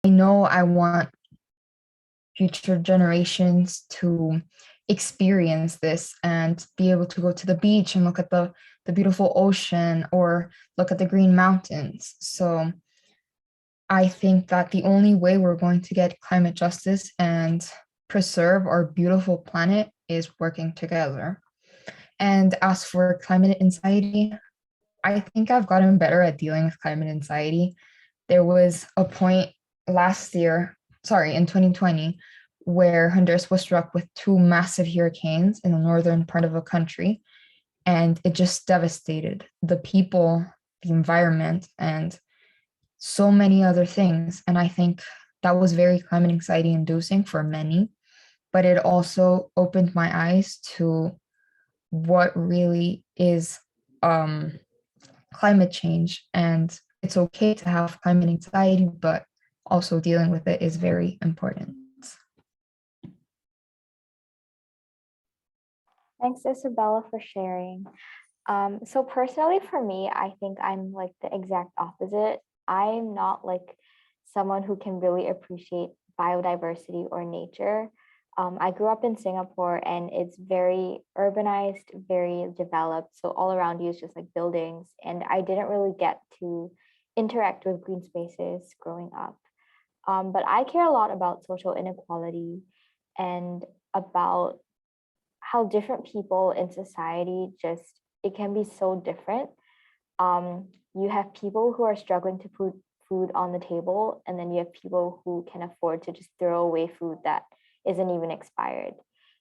I know I want future generations to experience this and be able to go to the beach and look at the beautiful ocean or look at the green mountains. So I think that the only way we're going to get climate justice and preserve our beautiful planet is working together. And as for climate anxiety, I think I've gotten better at dealing with climate anxiety. There was a point last year, sorry, in 2020, where Honduras was struck with two massive hurricanes in the northern part of the country, and it just devastated the people, the environment, and so many other things. And I think that was very climate anxiety inducing for many, but it also opened my eyes to what really is um, climate change. And it's okay to have climate anxiety, but also dealing with it is very important. Thanks, Isabella, for sharing. So personally for me, I think I'm like the exact opposite. I'm not like someone who can really appreciate biodiversity or nature. I grew up in Singapore and it's very urbanized, very developed. So all around you is just like buildings. And I didn't really get to interact with green spaces growing up. But I care a lot about social inequality and about how different people in society just it can be so different. You have people who are struggling to put food on the table, and then you have people who can afford to just throw away food that isn't even expired.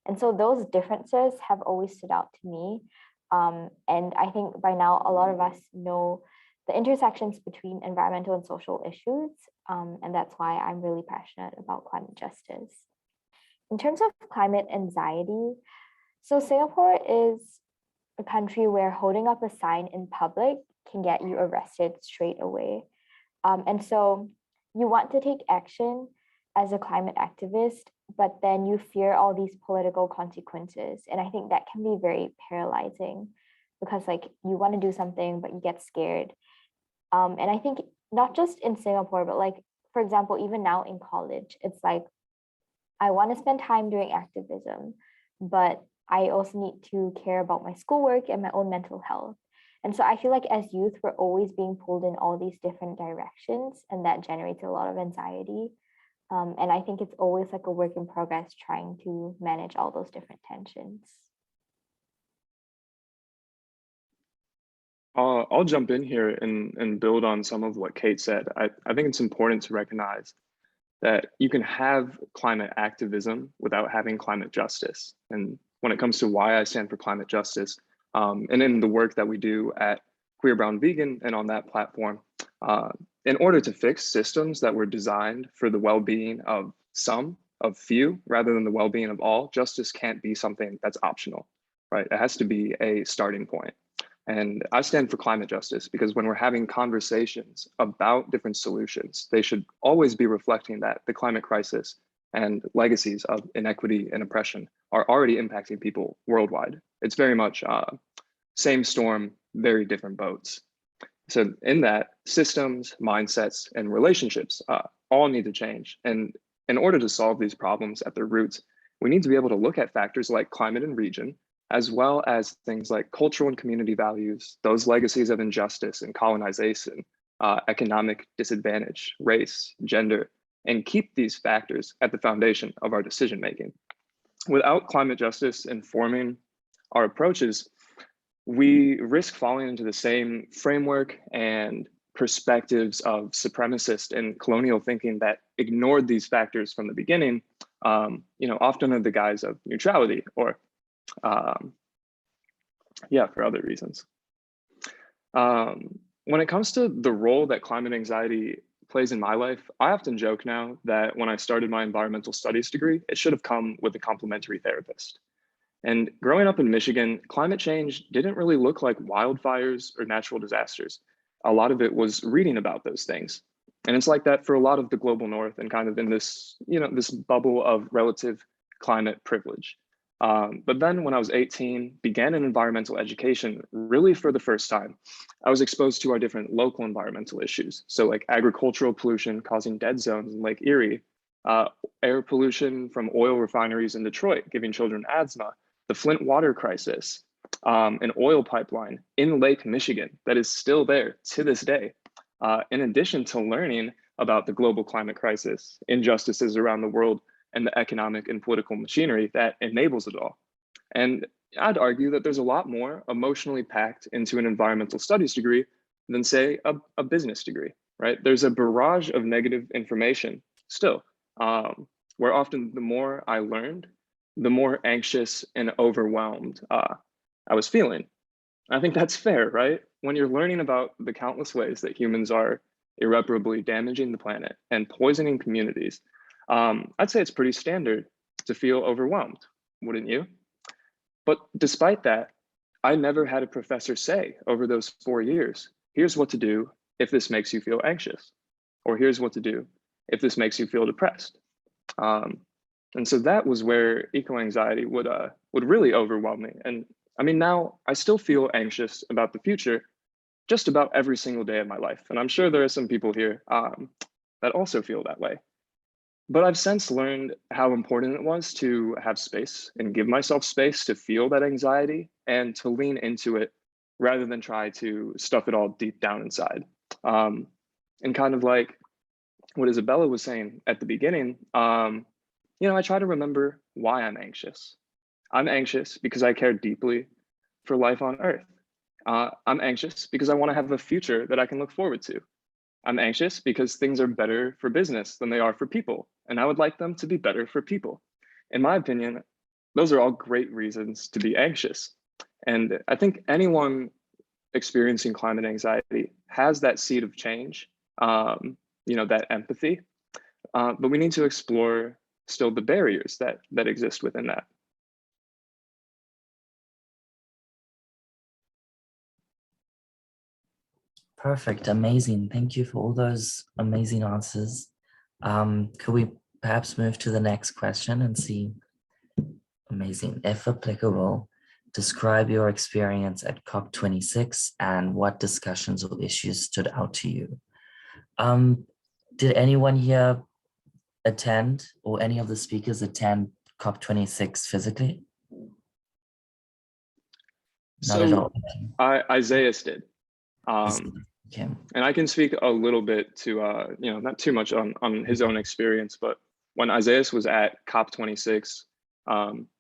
And so those differences have always stood out to me. And I think by now a lot of us know the intersections between environmental and social issues. And that's why I'm really passionate about climate justice. In terms of climate anxiety, so Singapore is a country where holding up a sign in public can get you arrested straight away. And so you want to take action as a climate activist, but then you fear all these political consequences. And I think that can be very paralyzing because like you want to do something, but you get scared. And I think not just in Singapore, but like, for example, even now in college, it's like, I want to spend time doing activism, but I also need to care about my schoolwork and my own mental health. And so I feel like as youth, we're always being pulled in all these different directions, and that generates a lot of anxiety. And I think it's always like a work in progress trying to manage all those different tensions. I'll jump in here and build on some of what Kate said. I think it's important to recognize that you can have climate activism without having climate justice. And when it comes to why I stand for climate justice, and in the work that we do at Queer Brown Vegan and on that platform, in order to fix systems that were designed for the well-being of some, of few, rather than the well-being of all, justice can't be something that's optional, right? It has to be a starting point. And I stand for climate justice because when we're having conversations about different solutions, they should always be reflecting that the climate crisis and legacies of inequity and oppression are already impacting people worldwide. It's very much same storm, very different boats. So in that, systems, mindsets, and relationships all need to change. And in order to solve these problems at their roots, we need to be able to look at factors like climate and region, as well as things like cultural and community values, those legacies of injustice and colonization, economic disadvantage, race, gender, and keep these factors at the foundation of our decision-making. Without climate justice informing our approaches, we risk falling into the same framework and perspectives of supremacist and colonial thinking that ignored these factors from the beginning, often under the guise of neutrality or for other reasons. When it comes to the role that climate anxiety plays in my life, I often joke now that when I started my environmental studies degree, it should have come with a complementary therapist. And growing up in Michigan, climate change didn't really look like wildfires or natural disasters. A lot of it was reading about those things. And it's like that for a lot of the global north and kind of in this, this bubble of relative climate privilege. But then when I was 18, began in environmental education really for the first time. I was exposed to our different local environmental issues. So like agricultural pollution causing dead zones in Lake Erie, air pollution from oil refineries in Detroit, giving children asthma, the Flint water crisis, an oil pipeline in Lake Michigan that is still there to this day. In addition to learning about the global climate crisis, injustices around the world, and the economic and political machinery that enables it all. And I'd argue that there's a lot more emotionally packed into an environmental studies degree than, say, a business degree, right? There's a barrage of negative information still, where often the more I learned, the more anxious and overwhelmed I was feeling. I think that's fair, right? When you're learning about the countless ways that humans are irreparably damaging the planet and poisoning communities, I'd say it's pretty standard to feel overwhelmed, wouldn't you? But despite that, I never had a professor say over those 4 years, here's what to do if this makes you feel anxious, or here's what to do if this makes you feel depressed. And so that was where eco-anxiety would really overwhelm me. And I mean, now I still feel anxious about the future just about every single day of my life. And I'm sure there are some people here that also feel that way. But I've since learned how important it was to have space and give myself space to feel that anxiety and to lean into it rather than try to stuff it all deep down inside. And kind of like what Isabella was saying at the beginning, I try to remember why I'm anxious. I'm anxious because I care deeply for life on Earth. I'm anxious because I want to have a future that I can look forward to. I'm anxious because things are better for business than they are for people, and I would like them to be better for people. In my opinion, those are all great reasons to be anxious. And I think anyone experiencing climate anxiety has that seed of change, that empathy, but we need to explore still the barriers that exist within that. Perfect, amazing. Thank you for all those amazing answers. Could we perhaps move to the next question and see? Amazing. If applicable, describe your experience at COP26 and what discussions or issues stood out to you. Did anyone here attend, or any of the speakers attend COP26 physically? Not at all. Isaias did. Okay. And I can speak a little bit to, not too much on his own experience, but when Isaias was at COP26,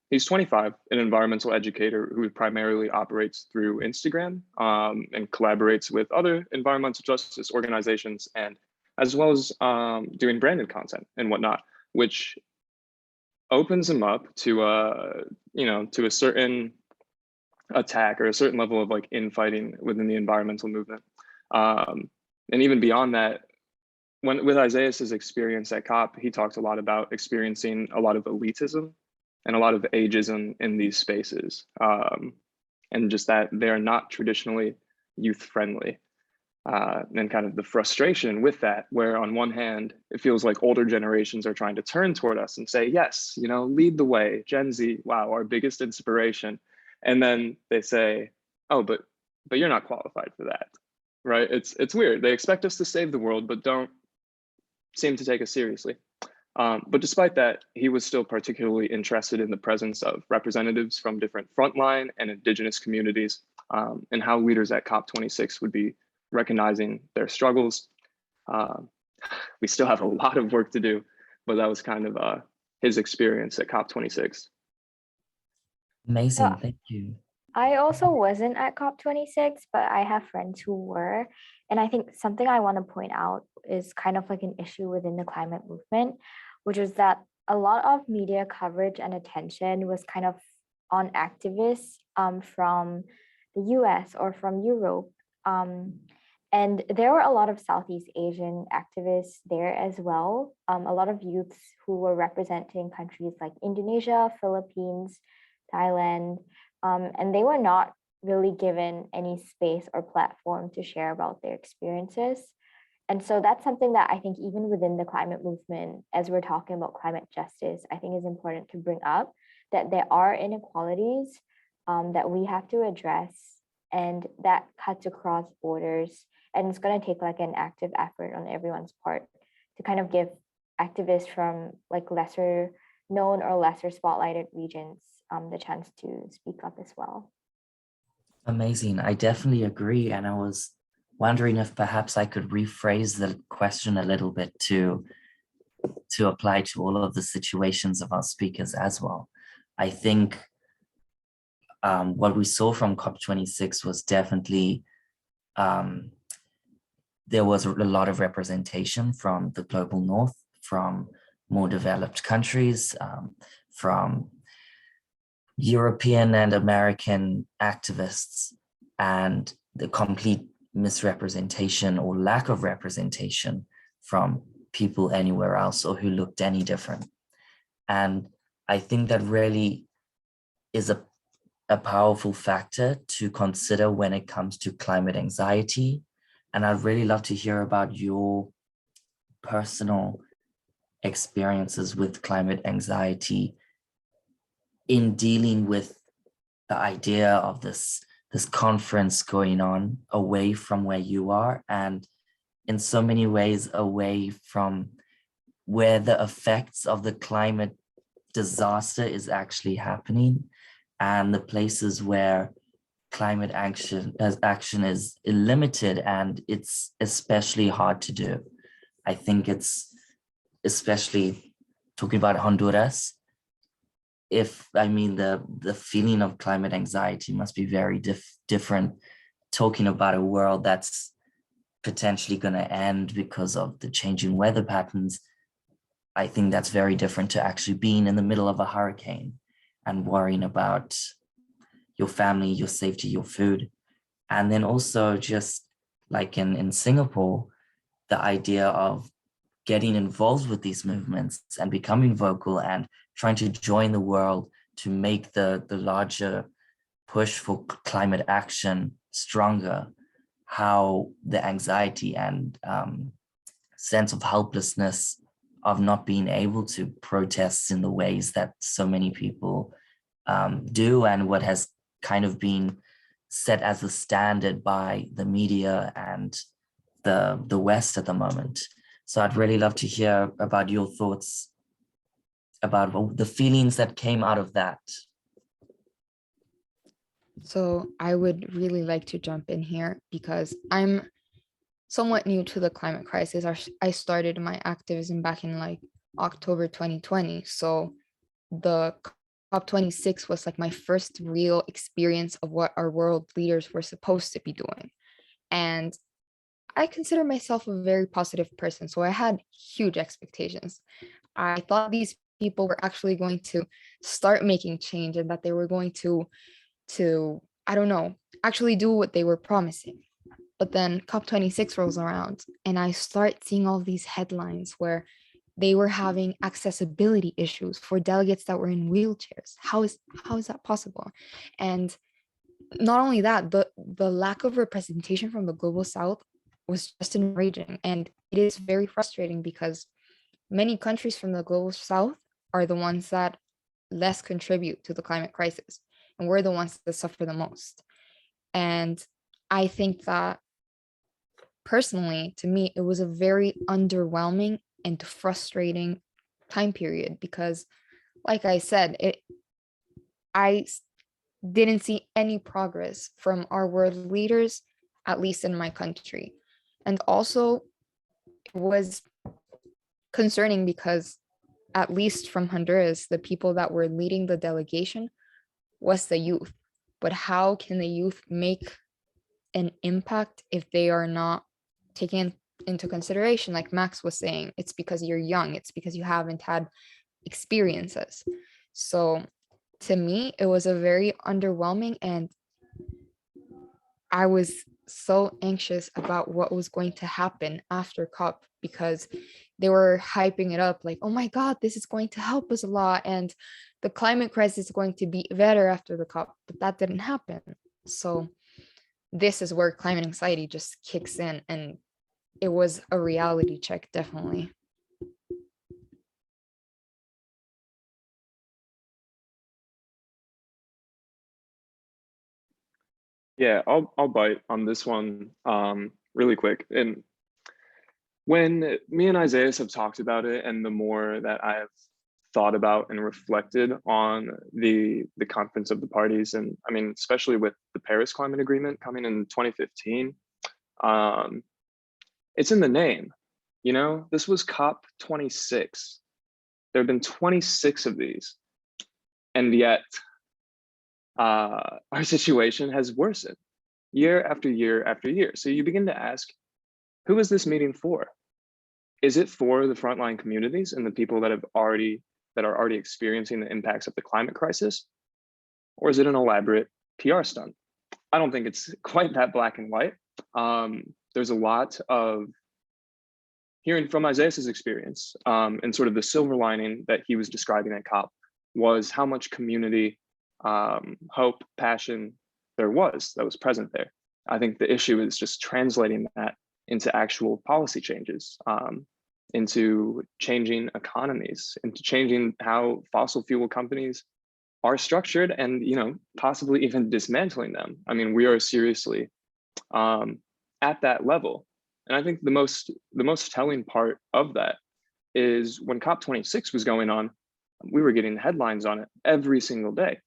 he's 25, an environmental educator who primarily operates through Instagram and collaborates with other environmental justice organizations, and as well as doing branded content and whatnot, which opens him up to a certain attack or a certain level of like infighting within the environmental movement. And even beyond that, with Isaias's experience at COP, he talked a lot about experiencing a lot of elitism and a lot of ageism in these spaces, and just that they're not traditionally youth friendly, and kind of the frustration with that, where on one hand, it feels like older generations are trying to turn toward us and say, yes, lead the way, Gen Z, wow, our biggest inspiration. And then they say, oh, but you're not qualified for that, right? It's weird. They expect us to save the world, but don't seem to take us seriously. But despite that, he was still particularly interested in the presence of representatives from different frontline and indigenous communities, and how leaders at COP26 would be recognizing their struggles. We still have a lot of work to do, but that was kind of his experience at COP26. Amazing, thank you. I also wasn't at COP26, but I have friends who were. And I think something I want to point out is kind of like an issue within the climate movement, which is that a lot of media coverage and attention was kind of on activists from the US or from Europe. And there were a lot of Southeast Asian activists there as well. A lot of youths who were representing countries like Indonesia, Philippines, Thailand, and they were not really given any space or platform to share about their experiences. And so that's something that I think even within the climate movement, as we're talking about climate justice, I think is important to bring up, that there are inequalities that we have to address, and that cuts across borders. And it's going to take like an active effort on everyone's part to kind of give activists from like lesser known or lesser spotlighted regions the chance to speak up as well. Amazing. I definitely agree. And I was wondering if perhaps I could rephrase the question a little bit to apply to all of the situations of our speakers as well. I think what we saw from COP26 was definitely there was a lot of representation from the global north, from more developed countries, from European and American activists, and the complete misrepresentation or lack of representation from people anywhere else or who looked any different. And I think that really is a powerful factor to consider when it comes to climate anxiety. And I'd really love to hear about your personal experiences with climate anxiety in dealing with the idea of this conference going on away from where you are, and in so many ways away from where the effects of the climate disaster is actually happening, and the places where climate action is limited and it's especially hard to do. I think it's especially talking about Honduras. The feeling of climate anxiety must be very different talking about a world that's potentially going to end because of the changing weather patterns. I think that's very different to actually being in the middle of a hurricane and worrying about your family, your safety, your food. And then also just like in Singapore, the idea of getting involved with these movements and becoming vocal and trying to join the world to make the larger push for climate action stronger, how the anxiety and sense of helplessness of not being able to protest in the ways that so many people do, and what has kind of been set as the standard by the media and the West at the moment. So I'd really love to hear about your thoughts about the feelings that came out of that. So I would really like to jump in here because I'm somewhat new to the climate crisis. I started my activism back in like October 2020. So the COP26 was like my first real experience of what our world leaders were supposed to be doing. And I consider myself a very positive person. So I had huge expectations. I thought these people were actually going to start making change and that they were going to I don't know, actually do what they were promising. But then COP26 rolls around and I start seeing all these headlines where they were having accessibility issues for delegates that were in wheelchairs. How is that possible? And not only that, the lack of representation from the global south was just enraging. And it is very frustrating because many countries from the global south are the ones that less contribute to the climate crisis. And we're the ones that suffer the most. And I think that personally, to me, it was a very underwhelming and frustrating time period because, like I said, I didn't see any progress from our world leaders, at least in my country. And also, it was concerning because, at least from Honduras, the people that were leading the delegation was the youth. But how can the youth make an impact if they are not taken into consideration? Like Max was saying, it's because you're young, it's because you haven't had experiences. So to me, it was a very underwhelming, and I was so anxious about what was going to happen after COP because they were hyping it up like, oh my God, this is going to help us a lot. And the climate crisis is going to be better after the COP, but that didn't happen. So this is where climate anxiety just kicks in, and it was a reality check, definitely. Yeah, I'll bite on this one really quick. And when me and Isaiah have talked about it, and the more that I've thought about and reflected on the conference of the parties, and I mean, especially with the Paris Climate Agreement coming in 2015, it's in the name. You know, this was COP 26. There have been 26 of these, and yet our situation has worsened year after year after year. So you begin to ask, who is this meeting for? Is it for the frontline communities and the people that are already experiencing the impacts of the climate crisis? Or is it an elaborate PR stunt? I don't think it's quite that black and white. There's a lot of hearing from Isaiah's experience, and sort of the silver lining that he was describing at COP was how much community, hope, passion that was present there. I think the issue is just translating that into actual policy changes, into changing economies, into changing how fossil fuel companies are structured, and possibly even dismantling them. I mean, we are seriously at that level. And I think the most telling part of that is when COP26 was going on, we were getting headlines on it every single day.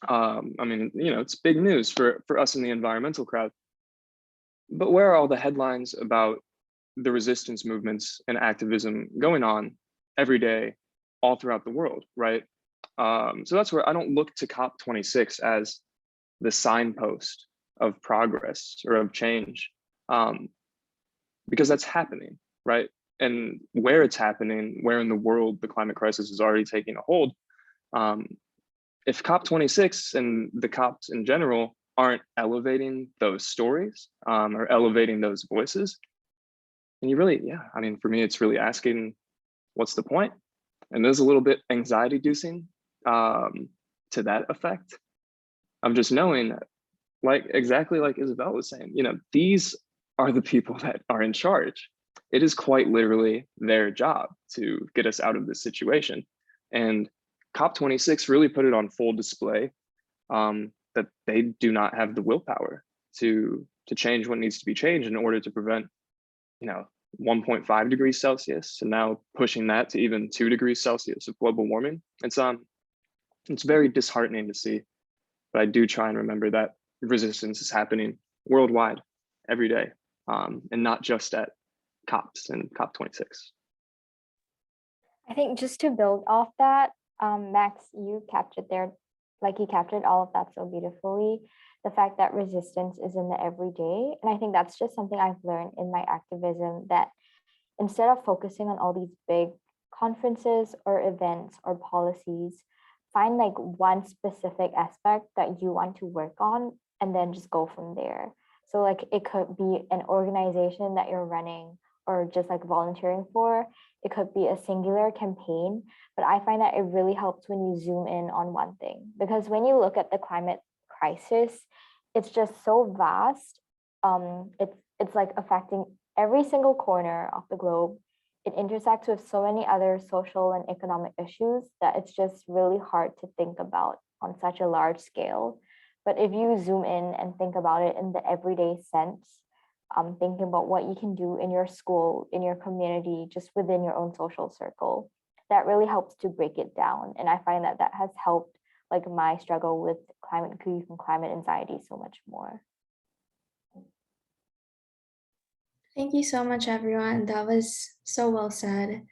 I mean, it's big news for us in the environmental crowd. But where are all the headlines about the resistance movements and activism going on every day, all throughout the world, right? So that's where I don't look to COP26 as the signpost of progress or of change, because that's happening, right? And where it's happening, where in the world the climate crisis is already taking a hold, if COP26 and the COPs in general aren't elevating those stories, or elevating those voices, and you really, I mean, for me, it's really asking, what's the point? And there's a little bit anxiety inducing to that effect of just knowing, exactly like Isabella was saying, these are the people that are in charge. It is quite literally their job to get us out of this situation. And COP26 really put it on full display, that they do not have the willpower to change what needs to be changed in order to prevent 1.5 degrees Celsius, and now pushing that to even 2 degrees Celsius of global warming. It's very disheartening to see, but I do try and remember that resistance is happening worldwide every day, and not just at COPs and COP26. I think just to build off that, Max, you captured all of that so beautifully. The fact that resistance is in the everyday. And I think that's just something I've learned in my activism, that instead of focusing on all these big conferences or events or policies, find one specific aspect that you want to work on and then just go from there. So it could be an organization that you're running or just volunteering for. It could be a singular campaign, but I find that it really helps when you zoom in on one thing, because when you look at the climate crisis, it's just so vast. It's affecting every single corner of the globe. It intersects with so many other social and economic issues that it's just really hard to think about on such a large scale. But if you zoom in and think about it in the everyday sense, thinking about what you can do in your school, in your community, just within your own social circle, that really helps to break it down. And I find that has helped my struggle with climate grief and climate anxiety so much more. Thank you so much, everyone. That was so well said.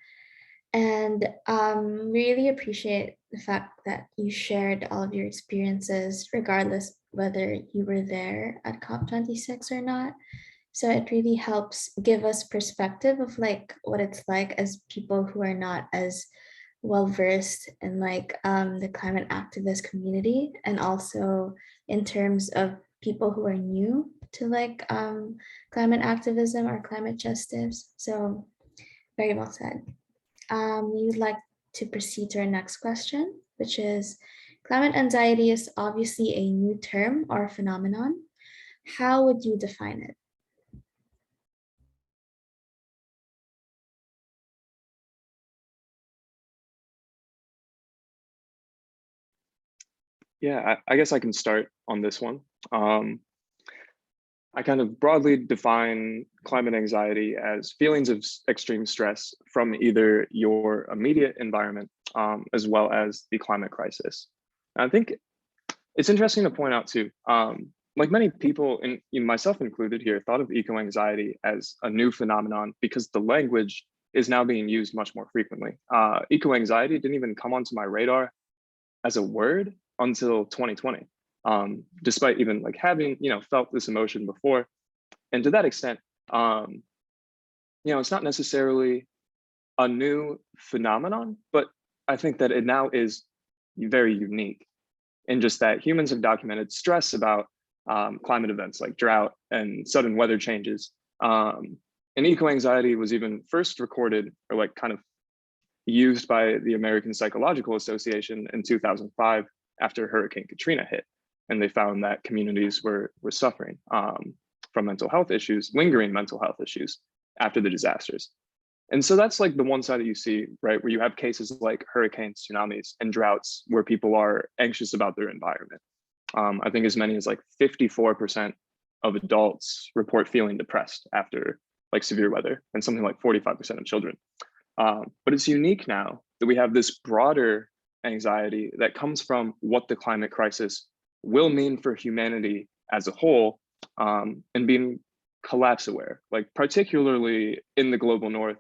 And really appreciate the fact that you shared all of your experiences, regardless whether you were there at COP26 or not. So it really helps give us perspective of what it's like as people who are not as well versed in the climate activist community, and also in terms of people who are new to climate activism or climate justice. So very well said. We would like to proceed to our next question, which is, climate anxiety is obviously a new term or phenomenon. How would you define it? Yeah, I guess I can start on this one. I kind of broadly define climate anxiety as feelings of extreme stress from either your immediate environment as well as the climate crisis. And I think it's interesting to point out too, like many people, and myself included here, thought of eco-anxiety as a new phenomenon because the language is now being used much more frequently. Eco-anxiety didn't even come onto my radar as a word until 2020, despite even like having, felt this emotion before. And to that extent, it's not necessarily a new phenomenon, but I think that it now is very unique in just that humans have documented stress about climate events like drought and sudden weather changes. And eco-anxiety was even first recorded or like kind of used by the American Psychological Association in 2005 after Hurricane Katrina hit. And they found that communities were suffering from mental health issues, lingering mental health issues after the disasters. And so that's like the one side that you see, right, where you have cases like hurricanes, tsunamis, and droughts where people are anxious about their environment. I think as many as like 54% of adults report feeling depressed after like severe weather, and something like 45% of children. But it's unique now that we have this broader anxiety that comes from what the climate crisis will mean for humanity as a whole, and being collapse aware, like particularly in the global north,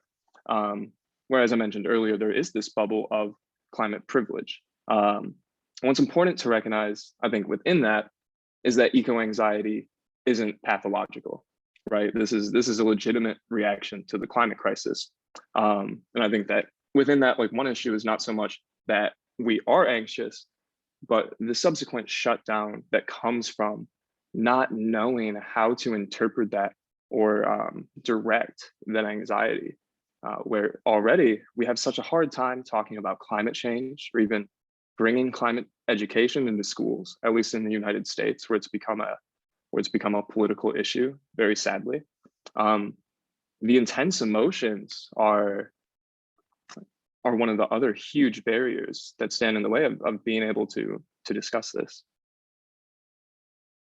where, as I mentioned earlier, there is this bubble of climate privilege. What's important to recognize, I think, within that is that eco-anxiety isn't pathological, right? This is a legitimate reaction to the climate crisis. And I think that within that, like one issue is not so much that we are anxious, but the subsequent shutdown that comes from not knowing how to interpret that or direct that anxiety, where already we have such a hard time talking about climate change or even bringing climate education into schools, at least in the United States, where it's become a political issue, very sadly. The intense emotions are one of the other huge barriers that stand in the way of being able to discuss this.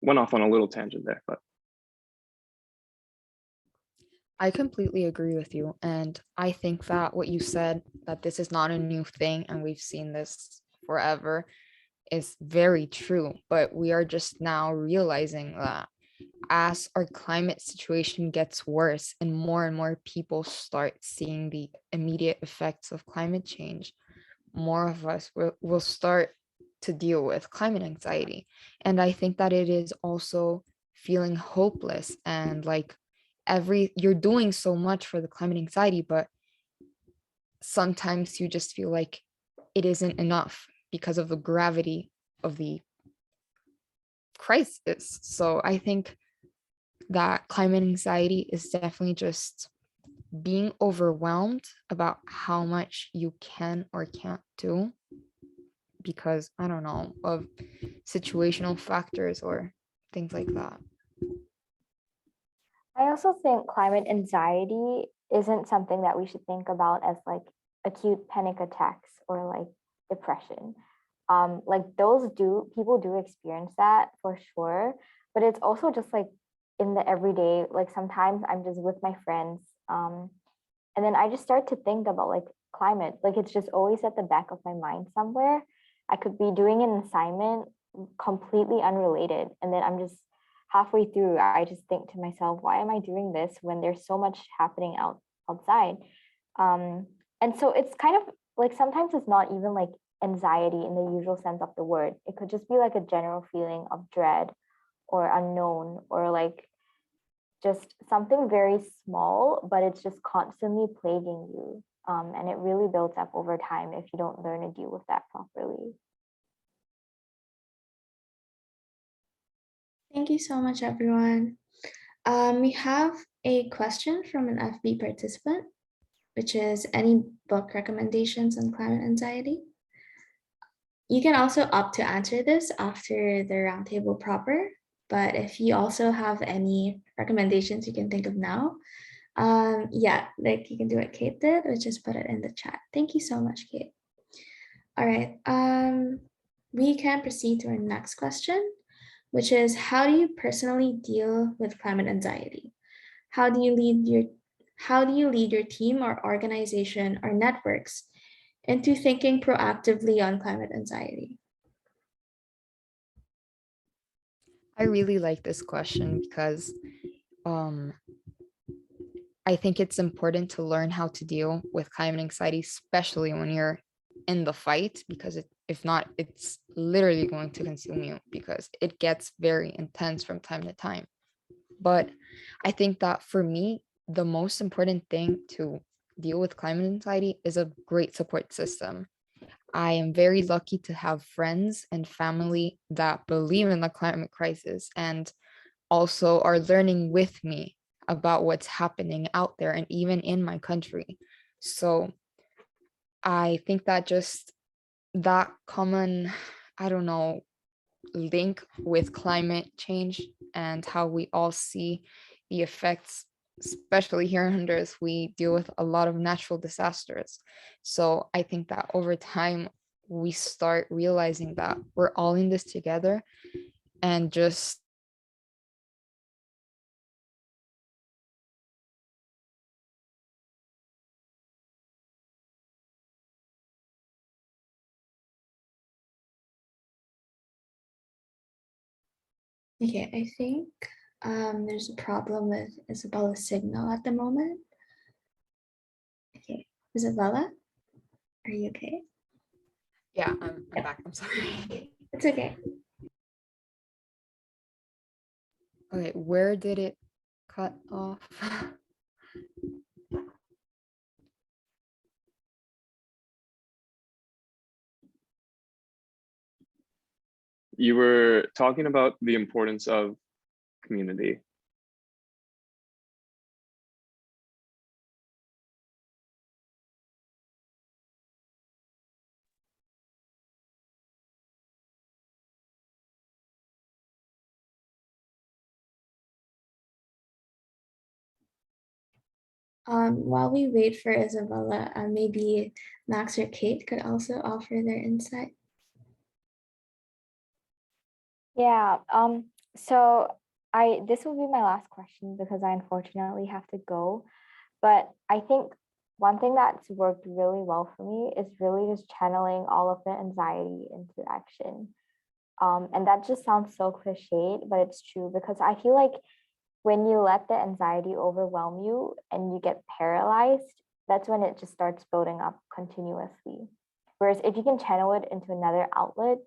Went off on a little tangent there, but I completely agree with you. And I think that what you said, that this is not a new thing and we've seen this forever, is very true. But we are just now realizing that as our climate situation gets worse and more people start seeing the immediate effects of climate change, more of us will start to deal with climate anxiety. And I think that it is also feeling hopeless and like you're doing so much for the climate anxiety, but sometimes you just feel like it isn't enough because of the gravity of the crisis. So I think that climate anxiety is definitely just being overwhelmed about how much you can or can't do because, I don't know, of situational factors or things like that. I also think climate anxiety isn't something that we should think about as like acute panic attacks or like depression. Like people do experience that for sure, but it's also just like in the everyday, like sometimes I'm just with my friends, and then I just start to think about like climate, like it's just always at the back of my mind somewhere. I could be doing an assignment completely unrelated, and then I'm just halfway through, I just think to myself, why am I doing this when there's so much happening outside? And so it's kind of like sometimes it's not even like anxiety in the usual sense of the word. It could just be like a general feeling of dread or unknown or like just something very small, but it's just constantly plaguing you. And it really builds up over time if you don't learn to deal with that properly. Thank you so much, everyone. We have a question from an FB participant, which is any book recommendations on climate anxiety? You can also opt to answer this after the roundtable proper, but if you also have any recommendations you can think of now, yeah, like you can do what Kate did, which is put it in the chat. Thank you so much, Kate. All right, we can proceed to our next question, which is, how do you personally deal with climate anxiety? How do you lead your team or organization or networks into thinking proactively on climate anxiety? I really like this question because um, I think it's important to learn how to deal with climate anxiety, especially when you're in the fight, because if not, it's literally going to consume you because it gets very intense from time to time. But I think that for me, the most important thing to deal with climate anxiety is a great support system. I am very lucky to have friends and family that believe in the climate crisis and also are learning with me about what's happening out there and even in my country. So I think that just that common, I don't know, link with climate change and how we all see the effects, especially here in Honduras, we deal with a lot of natural disasters. So I think that over time, we start realizing that we're all in this together and just Okay, I think there's a problem with Isabella's signal at the moment. Okay, Isabella, are you okay? yeah, I'm back. I'm sorry. It's okay. Okay, where did it cut off? You were talking about the importance of community. While we wait for Isabella, maybe Max or Kate could also offer their insight. Yeah, so this will be my last question because I unfortunately have to go. But I think one thing that's worked really well for me is really just channeling all of the anxiety into action. And that just sounds so cliched, but it's true because I feel like when you let the anxiety overwhelm you and you get paralyzed, that's when it just starts building up continuously. Whereas if you can channel it into another outlet,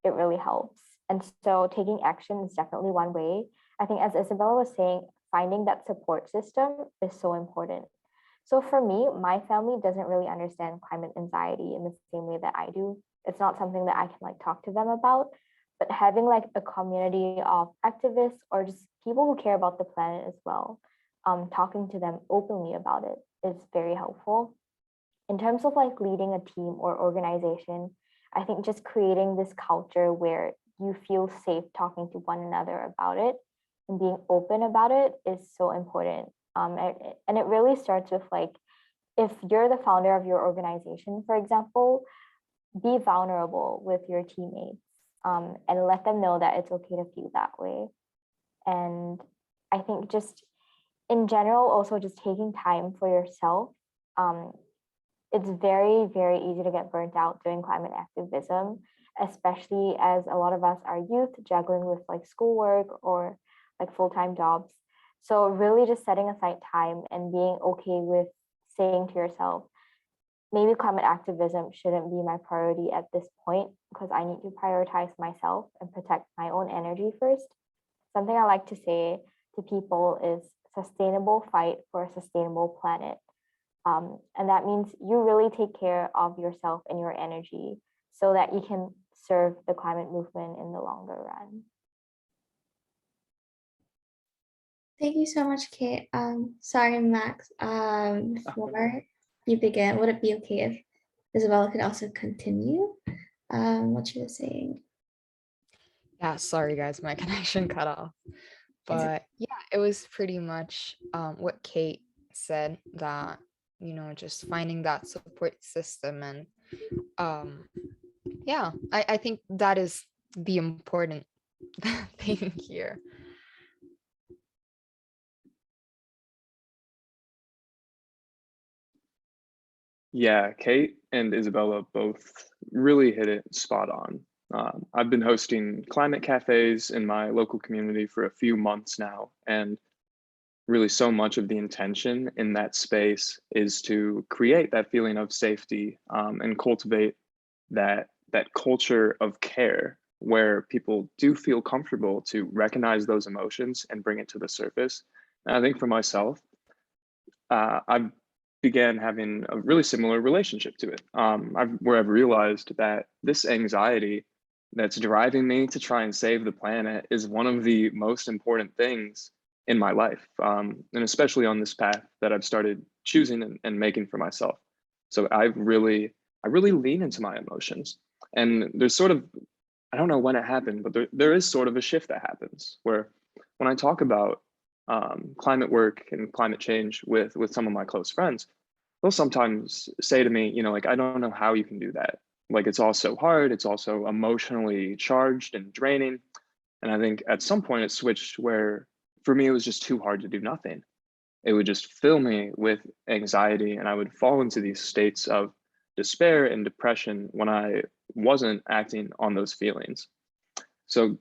it really helps. And so taking action is definitely one way. I think, as Isabella was saying, finding that support system is so important. So for me, my family doesn't really understand climate anxiety in the same way that I do. It's not something that I can like talk to them about, but having like a community of activists or just people who care about the planet as well, talking to them openly about it is very helpful. In terms of like leading a team or organization, I think just creating this culture where you feel safe talking to one another about it and being open about it is so important. And it really starts with like, if you're the founder of your organization, for example, be vulnerable with your teammates, and let them know that it's okay to feel that way. And I think just in general, also just taking time for yourself. Um, it's very, very easy to get burnt out doing climate activism, especially as a lot of us are youth juggling with like schoolwork or like full-time jobs. So really just setting aside time and being okay with saying to yourself, maybe climate activism shouldn't be my priority at this point because I need to prioritize myself and protect my own energy first. Something I like to say to people is sustainable fight for a sustainable planet. And that means you really take care of yourself and your energy so that you can serve the climate movement in the longer run. Thank you so much, Kate. Sorry, Max. Before you begin, would it be okay if Isabella could also continue what you were saying? Yeah, sorry guys, my connection cut off. But yeah, it was pretty much what Kate said, that, just finding that support system and Yeah, I think that is the important thing here. Yeah, Kate and Isabella both really hit it spot on. I've been hosting climate cafes in my local community for a few months now, and really so much of the intention in that space is to create that feeling of safety, and cultivate that culture of care where people do feel comfortable to recognize those emotions and bring it to the surface. And I think for myself, I began having a really similar relationship to it, where I've realized that this anxiety that's driving me to try and save the planet is one of the most important things in my life, and especially on this path that I've started choosing and making for myself. So I really lean into my emotions, and there's sort of, I don't know when it happened, but there is sort of a shift that happens where when I talk about climate work and climate change with some of my close friends, they'll sometimes say to me, you know, like, I don't know how you can do that. Like, it's all so hard. It's also emotionally charged and draining. And I think at some point it switched where for me, it was just too hard to do nothing. It would just fill me with anxiety, and I would fall into these states of despair and depression when I wasn't acting on those feelings. So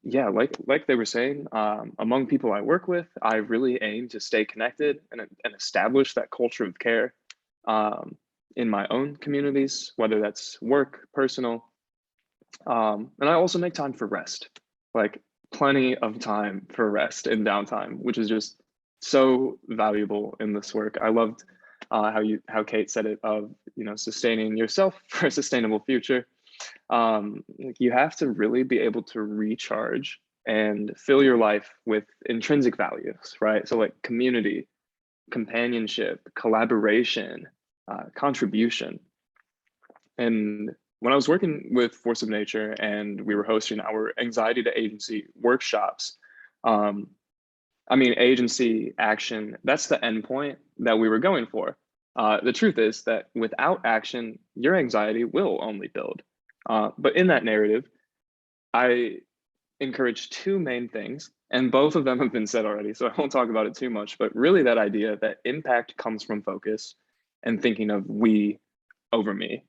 yeah, like they were saying, among people I work with, I really aim to stay connected and establish that culture of care, in my own communities, whether that's work, personal, and I also make time for rest, like plenty of time for rest and downtime, which is just so valuable in this work. I loved how Kate said it of, you know, sustaining yourself for a sustainable future. Like, you have to really be able to recharge and fill your life with intrinsic values, right? So like community, companionship, collaboration, contribution. And when I was working with Force of Nature and we were hosting our anxiety to agency workshops, um, I mean, agency, action, that's the endpoint that we were going for. The truth is that without action, your anxiety will only build. But in that narrative, I encourage two main things, and both of them have been said already, so I won't talk about it too much, but really that idea that impact comes from focus and thinking of we over me.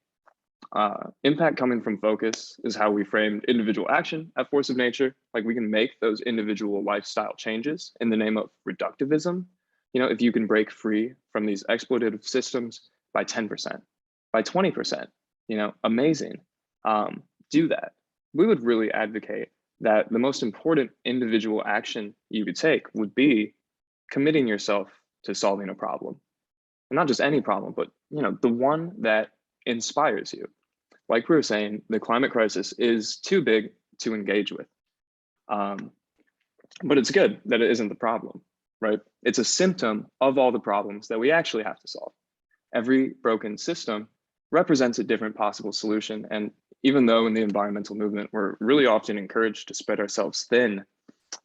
Impact coming from focus is how we framed individual action at Force of Nature. Like, we can make those individual lifestyle changes in the name of reductivism. You know, if you can break free from these exploitative systems by 10%, by 20%, you know, amazing. Do that. We would really advocate that the most important individual action you could take would be committing yourself to solving a problem. And not just any problem, but, you know, the one that inspires you. Like we were saying, the climate crisis is too big to engage with. But it's good that it isn't the problem, right? It's a symptom of all the problems that we actually have to solve. Every broken system represents a different possible solution. And even though in the environmental movement, we're really often encouraged to spread ourselves thin,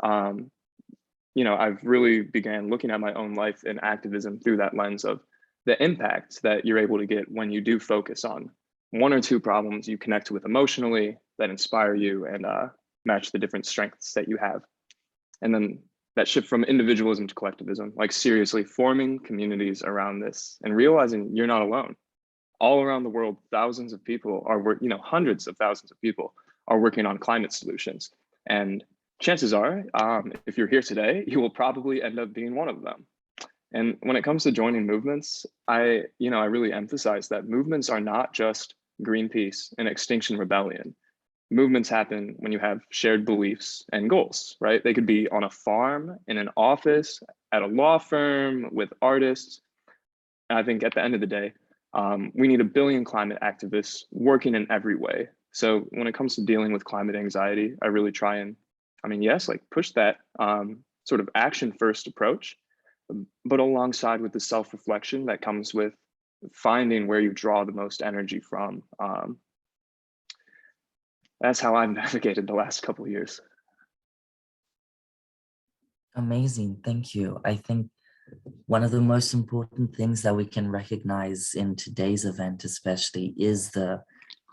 you know, I've really began looking at my own life in activism through that lens of the impact that you're able to get when you do focus on one or two problems you connect with emotionally that inspire you and match the different strengths that you have. And then that shift from individualism to collectivism, like seriously forming communities around this and realizing you're not alone. All around the world, thousands of people are, you know, hundreds of thousands of people are working on climate solutions. And chances are, if you're here today, you will probably end up being one of them. And when it comes to joining movements, I really emphasize that movements are not just Greenpeace and Extinction Rebellion. Movements happen when you have shared beliefs and goals, right? They could be on a farm, in an office, at a law firm, with artists. And I think at the end of the day, we need 1 billion climate activists working in every way. So when it comes to dealing with climate anxiety, I really try and, yes, like push that sort of action first approach, but alongside with the self-reflection that comes with finding where you draw the most energy from. That's how I've navigated the last couple of years. Amazing, thank you. I think one of the most important things that we can recognize in today's event especially is the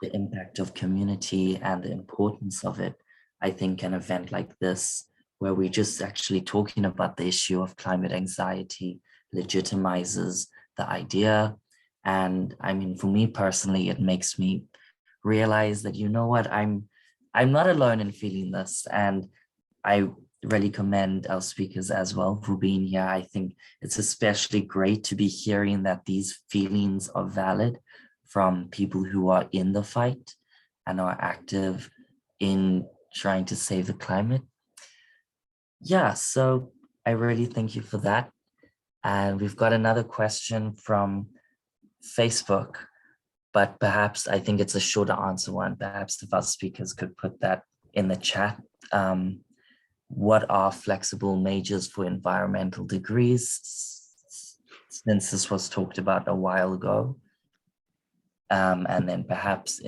the impact of community and the importance of it, I think an event like this, where we're just actually talking about the issue of climate anxiety, legitimizes the idea. And I mean, for me personally, it makes me realize that, you know what, I'm not alone in feeling this. And I really commend our speakers as well for being here. I think it's especially great to be hearing that these feelings are valid from people who are in the fight and are active in trying to save the climate. Yeah, so I really thank you for that. And we've got another question from Facebook, but perhaps I think it's a shorter answer one. Perhaps if our speakers could put that in the chat. What are flexible majors for environmental degrees? Since this was talked about a while ago. And then perhaps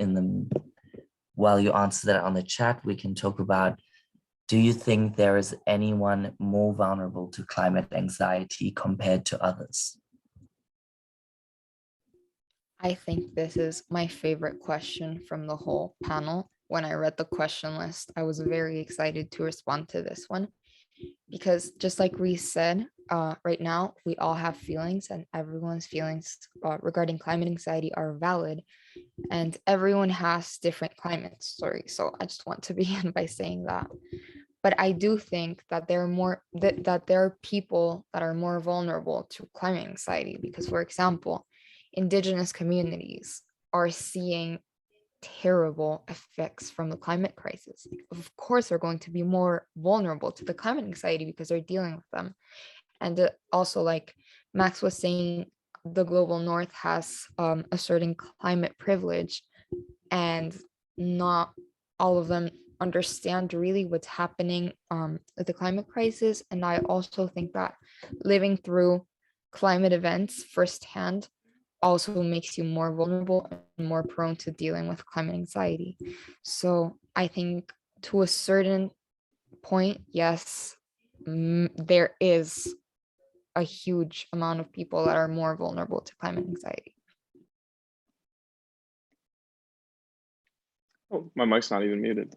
while you answer that on the chat, we can talk about, do you think there is anyone more vulnerable to climate anxiety compared to others? I think this is my favorite question from the whole panel. When I read the question list, I was very excited to respond to this one because just like Reese said, right now we all have feelings and everyone's feelings regarding climate anxiety are valid and everyone has different climate stories. So I just want to begin by saying that. But I do think that there are that there are people that are more vulnerable to climate anxiety because, for example, indigenous communities are seeing terrible effects from the climate crisis. Of course, they're going to be more vulnerable to the climate anxiety because they're dealing with them. And also, like Max was saying, the global north has a certain climate privilege, and not all of them understand really what's happening with the climate crisis. And I also think that living through climate events firsthand also makes you more vulnerable and more prone to dealing with climate anxiety. So I think to a certain point, yes, there is a huge amount of people that are more vulnerable to climate anxiety. Oh, my mic's not even muted.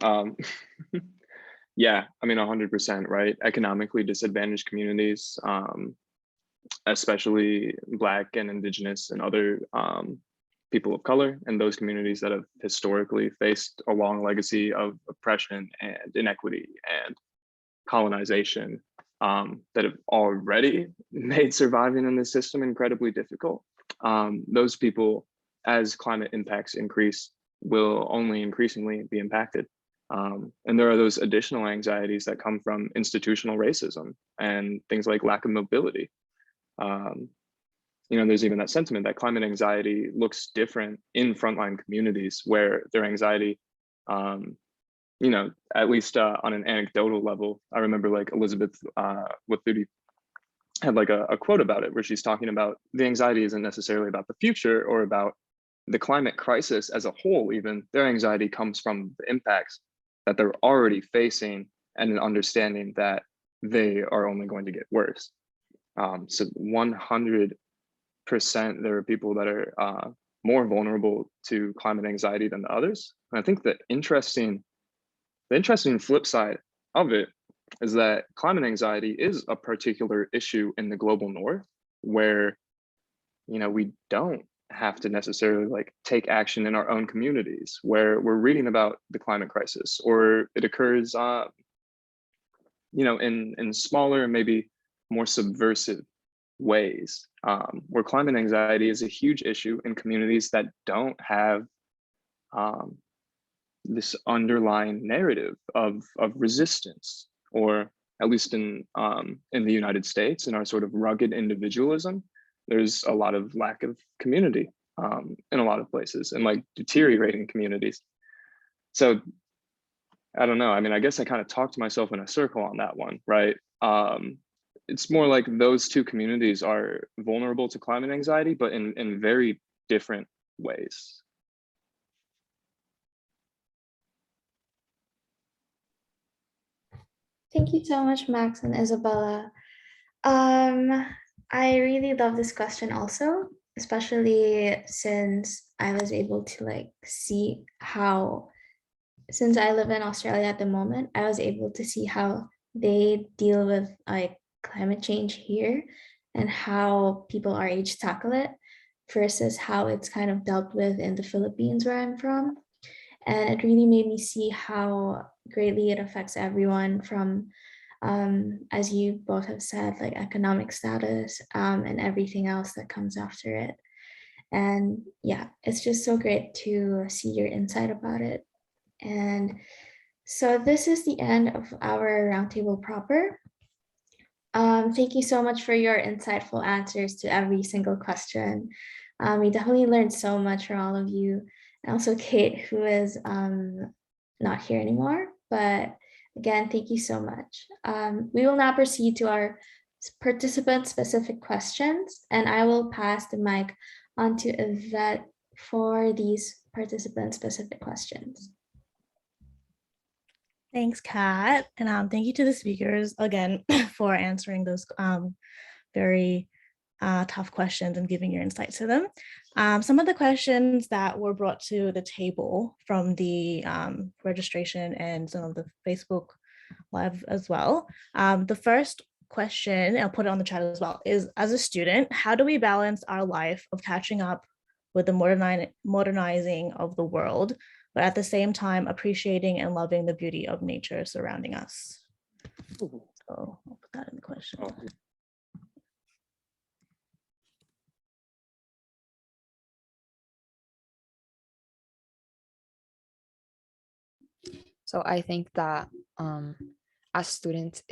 Yeah, I mean, 100%, right? Economically disadvantaged communities, especially Black and Indigenous and other people of color, and those communities that have historically faced a long legacy of oppression and inequity and colonization, that have already made surviving in this system incredibly difficult. Those people, as climate impacts increase, will only increasingly be impacted. And there are those additional anxieties that come from institutional racism and things like lack of mobility. You know, there's even that sentiment that climate anxiety looks different in frontline communities where their anxiety, you know, at least on an anecdotal level, I remember like Elizabeth Wathuti had like a quote about it where she's talking about the anxiety isn't necessarily about the future or about the climate crisis as a whole. Even their anxiety comes from the impacts that they're already facing and an understanding that they are only going to get worse. So 100%, there are people that are more vulnerable to climate anxiety than the others. And I think the interesting flip side of it is that climate anxiety is a particular issue in the global north where, you know, we don't have to necessarily like take action in our own communities, where we're reading about the climate crisis, or it occurs, you know, in smaller, maybe more subversive ways, where climate anxiety is a huge issue in communities that don't have this underlying narrative of resistance, or at least in the United States, in our sort of rugged individualism, there's a lot of lack of community in a lot of places, and like deteriorating communities. So I don't know. I mean, I guess I kind of talked to myself in a circle on that one, right? It's more like those two communities are vulnerable to climate anxiety, but in very different ways. Thank you so much, Max and Isabella. I really love this question also. especially since I was able to like see how, since I live in Australia at the moment, I was able to see how they deal with like climate change here and how people our age tackle it versus how it's kind of dealt with in the Philippines where I'm from. And it really made me see how greatly it affects everyone from, as you both have said, like economic status and everything else that comes after it. And yeah, it's just so great to see your insight about it. And so this is the end of our roundtable proper. Thank you so much for your insightful answers to every single question. We definitely learned so much from all of you. And also Kate, who is not here anymore. But again, thank you so much. We will now proceed to our participant-specific questions, and I will pass the mic on to Yvette for these participant-specific questions. Thanks, Kat. And thank you to the speakers again for answering those very tough questions and giving your insights to them. Some of the questions that were brought to the table from the registration and some of the Facebook Live as well. The first question, I'll put it on the chat as well, is as a student, how do we balance our life of catching up with the modernizing of the world, but at the same time appreciating and loving the beauty of nature surrounding us? So I'll put that in the question. So I think that as students,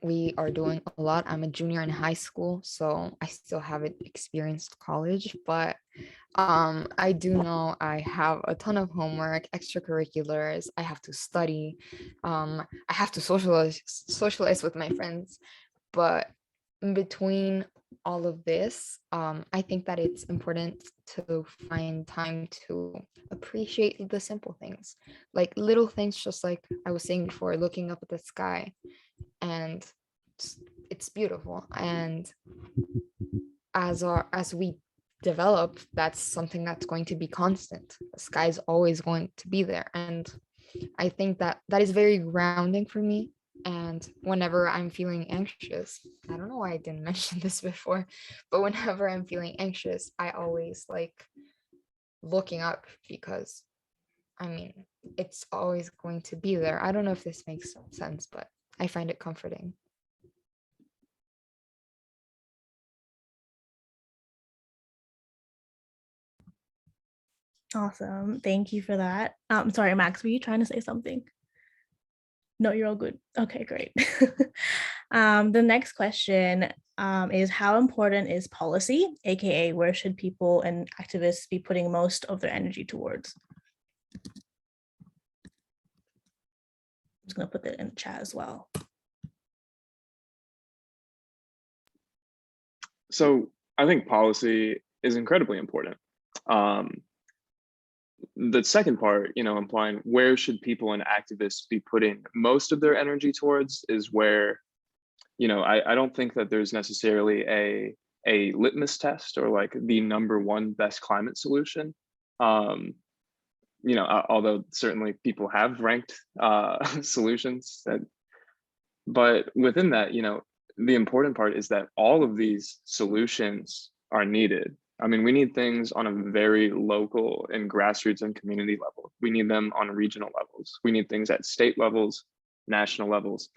we are doing a lot. I'm a junior in high school, so I still haven't experienced college, but I do know I have a ton of homework, extracurriculars. I have to study. I have to socialize with my friends. But in between all of this, I think that it's important to find time to appreciate the simple things, like little things, just like I was saying before, looking up at the sky, and it's beautiful. And as we develop, that's something that's going to be constant. The sky is always going to be there, and I think that is very grounding for me. And whenever I'm feeling anxious, I don't know why I didn't mention this before, but whenever I'm feeling anxious, I always like looking up, because I mean, it's always going to be there. I don't know if this makes sense, but I find it comforting. Awesome. Thank you for that. Sorry, Max, were you trying to say something? No, you're all good. Okay, great. The next question is, how important is policy, aka where should people and activists be putting most of their energy towards? I'm just going to put that in the chat as well. So I think policy is incredibly important. The second part, implying where should people and activists be putting most of their energy towards, is where, I don't think that there's necessarily a litmus test or like the #1 best climate solution. Although certainly people have ranked solutions but within that, the important part is that all of these solutions are needed. I mean, we need things on a very local and grassroots and community level. We need them on regional levels. We need things at state levels, national levels,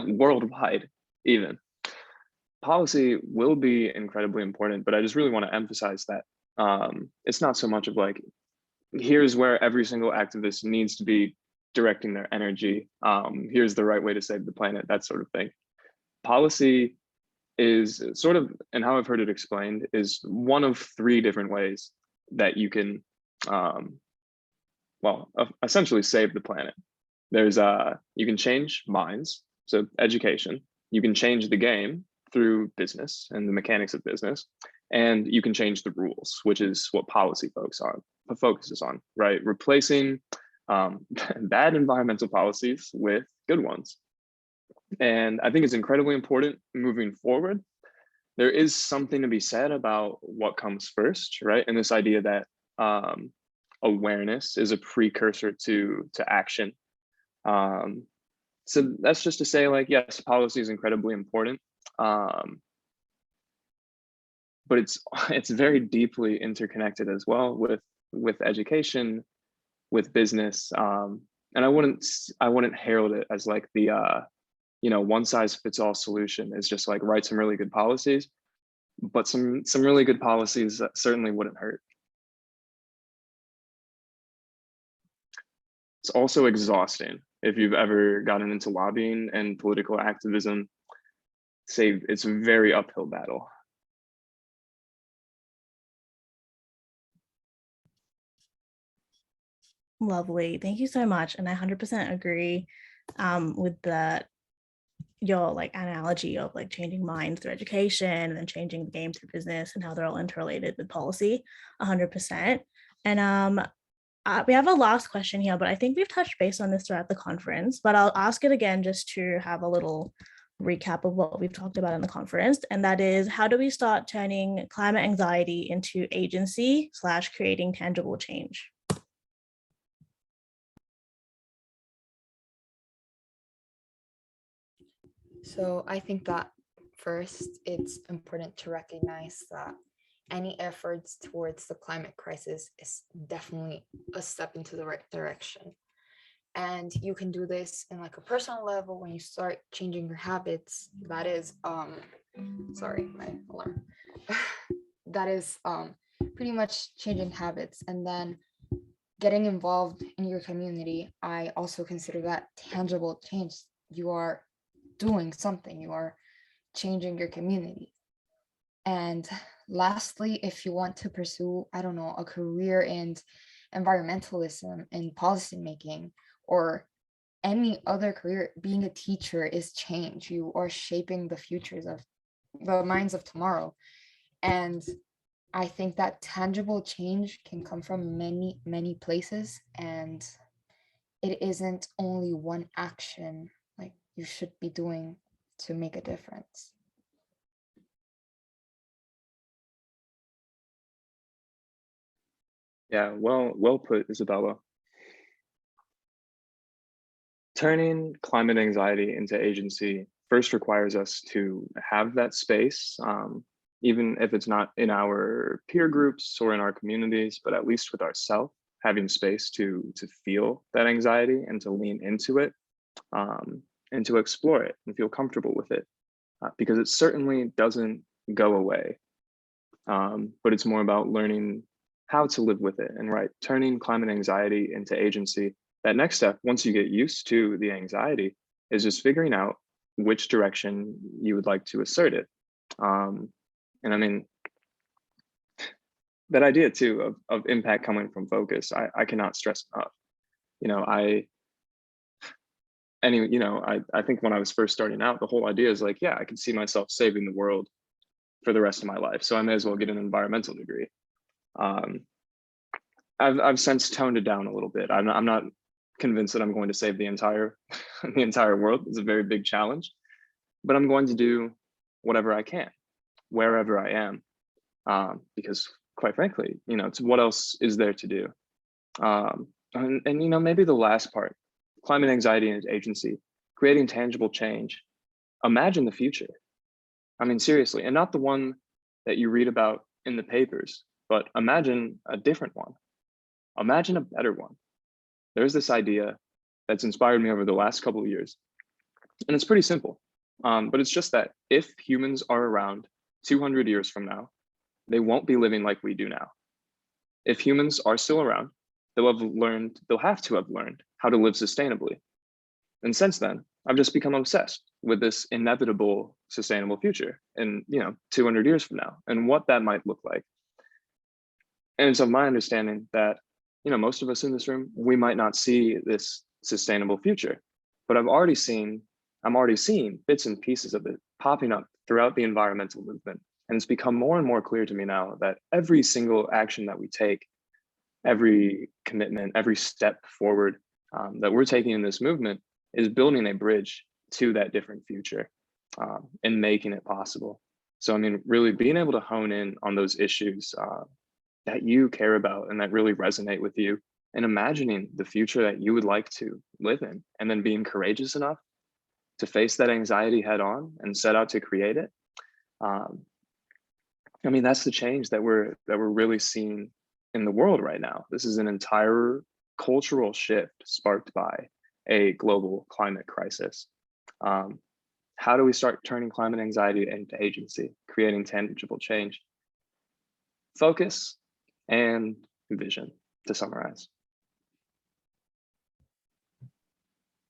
worldwide even. Policy will be incredibly important, but I just really want to emphasize that it's not so much of like, here's where every single activist needs to be directing their energy. Here's the right way to save the planet, that sort of thing. Policy is sort of, and how I've heard it explained, is one of 3 different ways that you can, essentially save the planet. There's you can change minds, so education. You can change the game through business and the mechanics of business, and you can change the rules, which is what policy focuses on, right? Replacing bad environmental policies with good ones. And I think it's incredibly important moving forward there is something to be said about what comes first, right? And this idea that awareness is a precursor to action. So that's just to say, like, yes, policy is incredibly important, but it's very deeply interconnected as well with education, with business, and I wouldn't herald it as like the one size fits all solution. Is just like write some really good policies, but some really good policies certainly wouldn't hurt. It's also exhausting if you've ever gotten into lobbying and political activism. It's a very uphill battle. Lovely. Thank you so much. And I 100% agree with your like analogy of like changing minds through education and then changing the game through business and how they're all interrelated with policy, 100%. And we have a last question here, but I think we've touched base on this throughout the conference, but I'll ask it again just to have a little recap of what we've talked about in the conference. And that is, how do we start turning climate anxiety into agency / creating tangible change? So I think that first, it's important to recognize that any efforts towards the climate crisis is definitely a step into the right direction. And you can do this in like a personal level when you start changing your habits. That is, sorry, my alarm. That is pretty much changing habits, and then getting involved in your community. I also consider that tangible change. You are doing something, you are changing your community. And lastly, if you want to pursue, I don't know, a career in environmentalism and policymaking, or any other career, being a teacher is change. You are shaping the futures of the minds of tomorrow. And I think that tangible change can come from many, many places, and it isn't only one action like you should be doing to make a difference. Yeah, well put, Isabella. Turning climate anxiety into agency first requires us to have that space, even if it's not in our peer groups or in our communities, but at least with ourselves, having space to feel that anxiety and to lean into it, and to explore it and feel comfortable with it, because it certainly doesn't go away, but it's more about learning how to live with it. And right, turning climate anxiety into agency, that next step, once you get used to the anxiety, is just figuring out which direction you would like to assert it. And I mean, that idea too of impact coming from focus, I cannot stress enough. I think when I was first starting out, the whole idea is like, yeah, I can see myself saving the world for the rest of my life, so I may as well get an environmental degree. I've since toned it down a little bit. I'm not convinced that I'm going to save the entire world. It's a very big challenge, but I'm going to do whatever I can, wherever I am, because quite frankly, it's what else is there to do? And maybe the last part, climate anxiety and agency, creating tangible change. Imagine the future. I mean, seriously, and not the one that you read about in the papers, but imagine a different one. Imagine a better one. There's this idea that's inspired me over the last couple of years, and it's pretty simple, but it's just that if humans are around 200 years from now, they won't be living like we do now. If humans are still around, they'll have to have learned how to live sustainably. And since then, I've just become obsessed with this inevitable sustainable future in 200 years from now, and what that might look like. And it's of my understanding that most of us in this room, we might not see this sustainable future, but I'm already seeing bits and pieces of it popping up throughout the environmental movement. And it's become more and more clear to me now that every single action that we take, every commitment, every step forward that we're taking in this movement is building a bridge to that different future, and making it possible. So, I mean, really being able to hone in on those issues that you care about and that really resonate with you, and imagining the future that you would like to live in, and then being courageous enough to face that anxiety head on and set out to create it. I mean, that's the change that we're really seeing in the world right now. This is an entire cultural shift sparked by a global climate crisis. How do we start turning climate anxiety into agency, creating tangible change? Focus and vision, to summarize.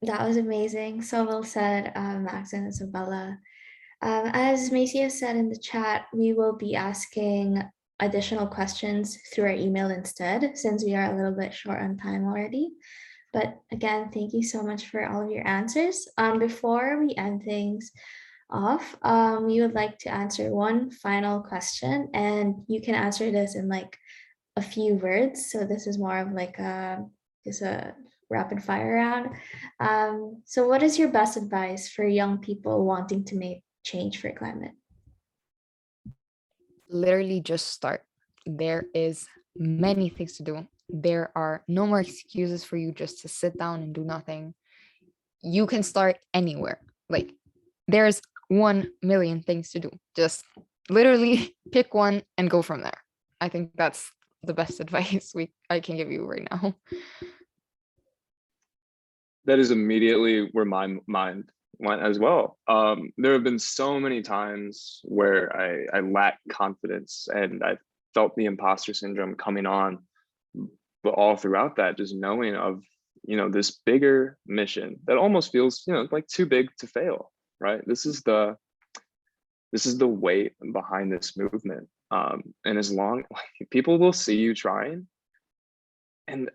That was amazing. So well said, Max and Isabella. As Macy has said in the chat, we will be asking additional questions through our email instead, since we are a little bit short on time already. But again, thank you so much for all of your answers. Before we end things off, we would like to answer one final question, and you can answer this in like a few words. So this is more of like just a rapid fire round. So what is your best advice for young people wanting to make change for climate? Literally just start. There is many things to do. There are no more excuses for you just to sit down and do nothing. You can start anywhere. Like, there's 1 million things to do. Just literally pick one and go from there. I think that's the best advice I can give you right now. That is immediately where my mind went as well. There have been so many times where I lacked confidence and I felt the imposter syndrome coming on, but all throughout that, just knowing of, this bigger mission that almost feels, like too big to fail, right? This is the weight behind this movement. And as long, people will see you trying, and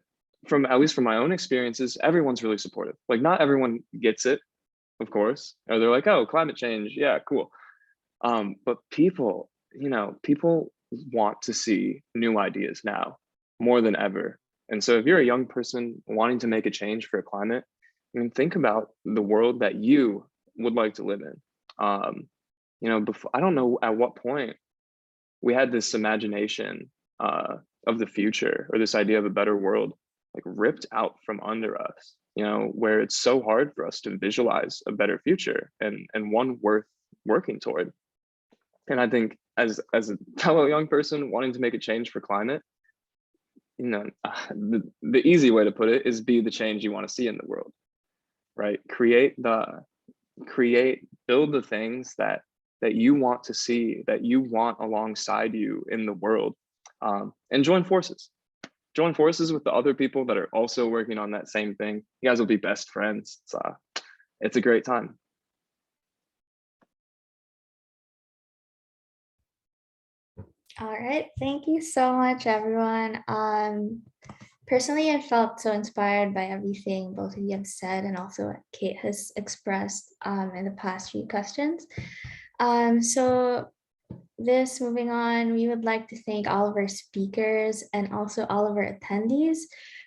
at least from my own experiences, everyone's really supportive. Like, not everyone gets it, of course, or they're like, oh, climate change, yeah, cool. But people want to see new ideas now more than ever. And so if you're a young person wanting to make a change for climate, think about the world that you would like to live in. Before, I don't know at what point we had this imagination of the future, or this idea of a better world, like ripped out from under us, where it's so hard for us to visualize a better future and one worth working toward. And I think as a fellow young person wanting to make a change for climate, the easy way to put it is be the change you want to see in the world, right? Build the things that you want to see, that you want alongside you in the world, and join forces with the other people that are also working on that same thing. You guys will be best friends. It's a great time. All right, thank you so much, everyone. Personally, I felt so inspired by everything both of you have said, and also what Kate has expressed in the past few questions. So moving on, we would like to thank all of our speakers and also all of our attendees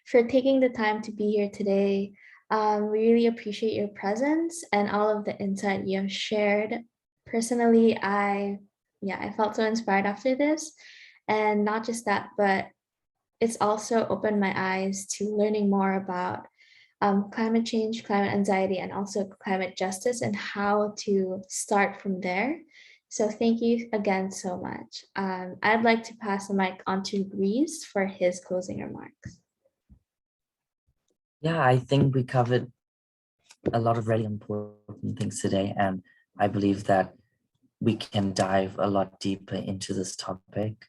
for taking the time to be here today. We really appreciate your presence and all of the insight you have shared. Personally, I felt so inspired after this, and not just that, but it's also opened my eyes to learning more about climate change, climate anxiety, and also climate justice, and how to start from there. So thank you again so much. I'd like to pass the mic on to Reese for his closing remarks. Yeah, I think we covered a lot of really important things today, and I believe that we can dive a lot deeper into this topic.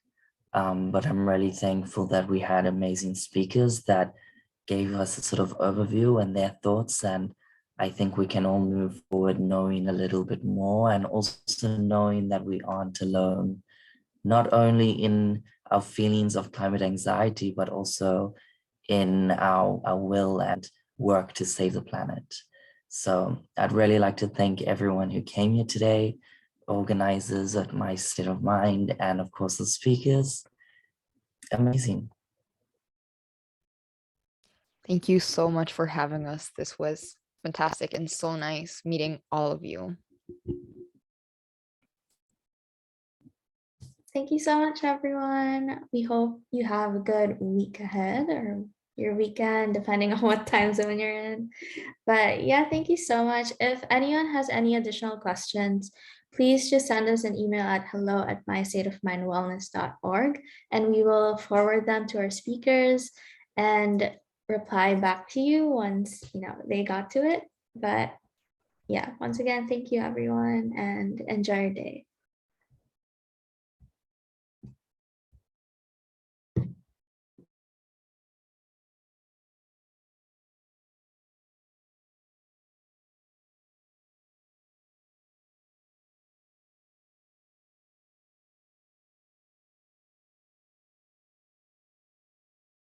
But I'm really thankful that we had amazing speakers that gave us a sort of overview and their thoughts, and I think we can all move forward knowing a little bit more, and also knowing that we aren't alone, not only in our feelings of climate anxiety, but also in our will and work to save the planet. So I'd really like to thank everyone who came here today, organizers at My State of Mind, and of course the speakers. Amazing. Thank you so much for having us. This was fantastic and so nice meeting all of you. Thank you so much, everyone. We hope you have a good week ahead or your weekend, depending on what time zone you're in. But yeah, thank you so much. If anyone has any additional questions, please just send us an email at hello@mystateofmindwellness.org, and we will forward them to our speakers and reply back to you once they got to it. But yeah, once again, thank you everyone and enjoy your day.